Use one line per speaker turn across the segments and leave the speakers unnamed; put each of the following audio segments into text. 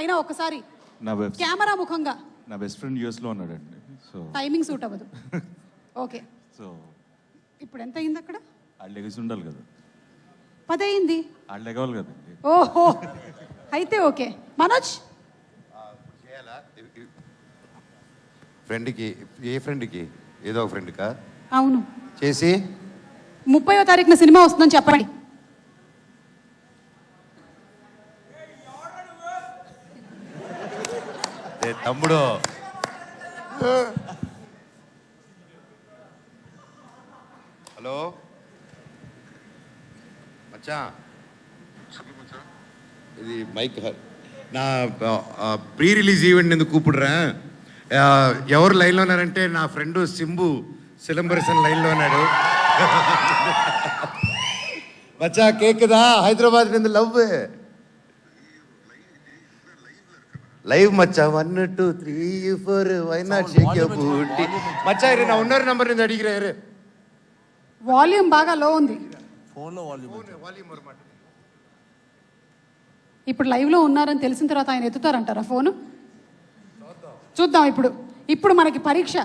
అయినా ఒకసారి
నా
కెమెరా ముఖంగా
నా బెస్ట్ ఫ్రెండ్ యూఎస్ లో ఉన్నాడండి. సో
టైమింగ్ సూట్ అవ్వదు. ఓకే,
సో
ఇప్పుడు ఎంత అయింది అక్కడ?
వాళ్ళు లెగసి ఉండాలి కదా,
10 అయింది.
వాళ్ళు లెగవాలి కదండి.
ఓహో, అయితే ఓకే. మనోజ్
ఫ్రెండ్కి ఏ ఫ్రెండ్కి ఏదో ఒక ఫ్రెండ్కా
అవును
చేసి
30వ తారీఖున సినిమా వస్తుందని చెప్పండి.
తమ్ముడు హలో మచ్చా ఇది మైక్ నా ప్రీ రిలీజ్ ఈవెంట్ ఎందుకు కూపిడురా ఎవరు లైన్లో ఉన్నారంటే నా ఫ్రెండ్ సింబు సిలంబరసన్ లైన్లో ఉన్నాడు. మచ్చా cake the Hyderabad నిందు live Maccha 1 2 3 4 why not Sheikh your బూటీ మచ్చా నా ఉన్నర్ నంబర్ నింద అడిగిరే
వాల్యూమ్ బాగా లో ఉంది.
ఫోన్లో వాల్యూమ్
ఇప్పుడు లైవ్ లో ఉన్నారని తెలిసిన తర్వాత ఆయన ఎత్తుతారంటారా ఫోను? చూద్దాం. ఇప్పుడు మనకి పరీక్ష.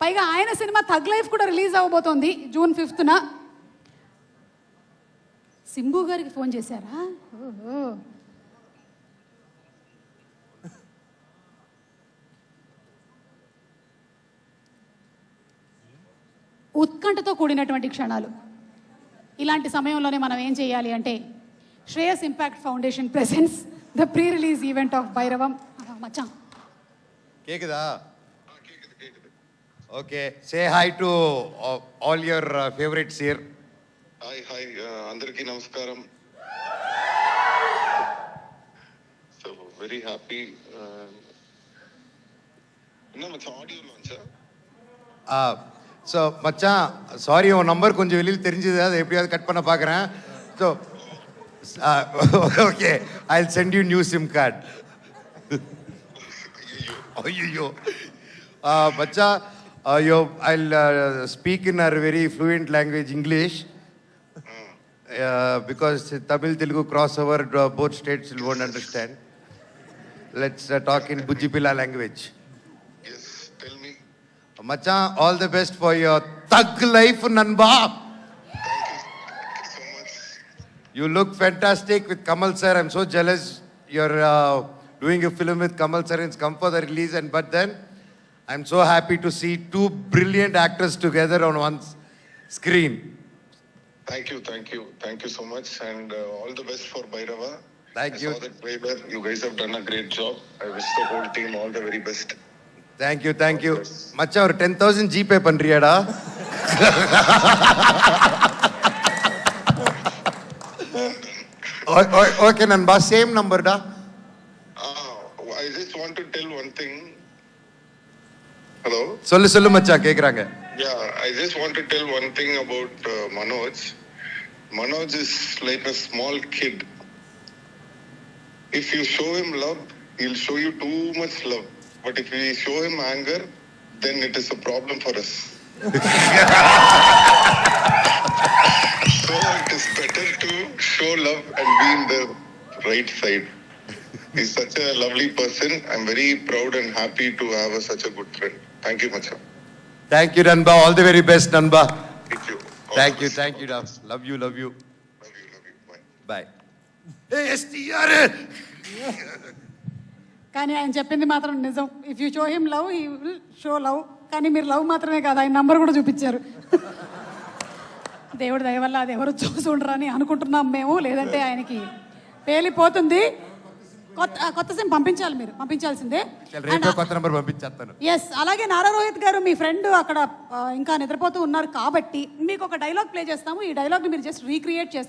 పైగా ఆయన సినిమా థగ్ లైఫ్ కూడా రిలీజ్ అవ్వబోతోంది జూన్ 5న. సింబు గారికి ఫోన్ చేశారా? ఓహో, ఉత్కంఠతో కూడినటువంటి క్షణాలు. ఇలాంటి సమయంలోనే మనం ఏం చేయాలి అంటే Shreyas impact foundation presents the pre release event of Bhairavam. మచ్చా
కేకుదా okay say hi to all your favourites here.
Hi అందరికీ నమస్కారం. So very happy. ஆடியோ லான்ச்சா?
ஸோ மச்சான் சாரி உன் நம்பர் கொஞ்சம் வெளியில் தெரிஞ்சது, அதை எப்படியாவது கட் பண்ண பார்க்குறேன். So okay I will send you new SIM card. ஐயோ மச்சா yo I will speak in our very fluent language English because Tamil Telugu crossover both states will won't understand. Let's talk in Bujipila language.
Yes, tell me.
Macha, all the best for your thug life, Nanba.
Thank you so much.
You look fantastic with Kamal sir. I'm so jealous. You're doing a film with Kamal sir. It's come for the release, but then I'm so happy to see two brilliant actors together on one screen.
Thank you so much, and all the best for Bhairava.
Thank you.
I saw the trailer. You guys have done a great job. I wish the whole team all the very best.
Thank you. Macha, ஒரு 10,000 GPay பண்றியாடா? Okay, Nanba, same number da.
I just want to tell one thing. Hello?
சொல்லு மச்சா கேக்குறாங்க.
Yeah, I just want to tell one thing about Manoj. Manoj is like a small kid. If you show him love, he'll show you too much love. But if we show him anger, then it is a problem for us. So it is better to show love and be in the right side. He's such a lovely person. I'm very proud and happy to have such a good friend. Thank you much.
Thank you, Nanba. All the very best, Nanba.
Thank you.
Thank you, da. Love you.
Love you. Bye.
Bye. Hey, STR.
కానీ ఆయన చెప్పింది మాత్రం నిజం. If you show him love he will show love. కానీ మీరు love మాత్రమే కాదు, ఆయన నంబర్ కూడా చూపించారు. దేవుడి దయ వల్ల అది ఎవరు చూసుండరని అనుకుంటున్నాం మేము, లేదంటే ఆయనకి పేలిపోతుంది. కొత్త సిమ్ పంపించాలి, మీరు పంపించాల్సిందే.
కొత్త నంబర్ పంపించేస్తాను.
ఎస్, అలాగే నారా రోహిత్ గారు మీ ఫ్రెండ్ అక్కడ ఇంకా నిద్రపోతూ ఉన్నారు కాబట్టి మీకు ఒక డైలాగ్ ప్లే చేస్తాము. ఈ డైలాగ్ని మీరు జస్ట్ రీక్రియేట్ చేస్తారు.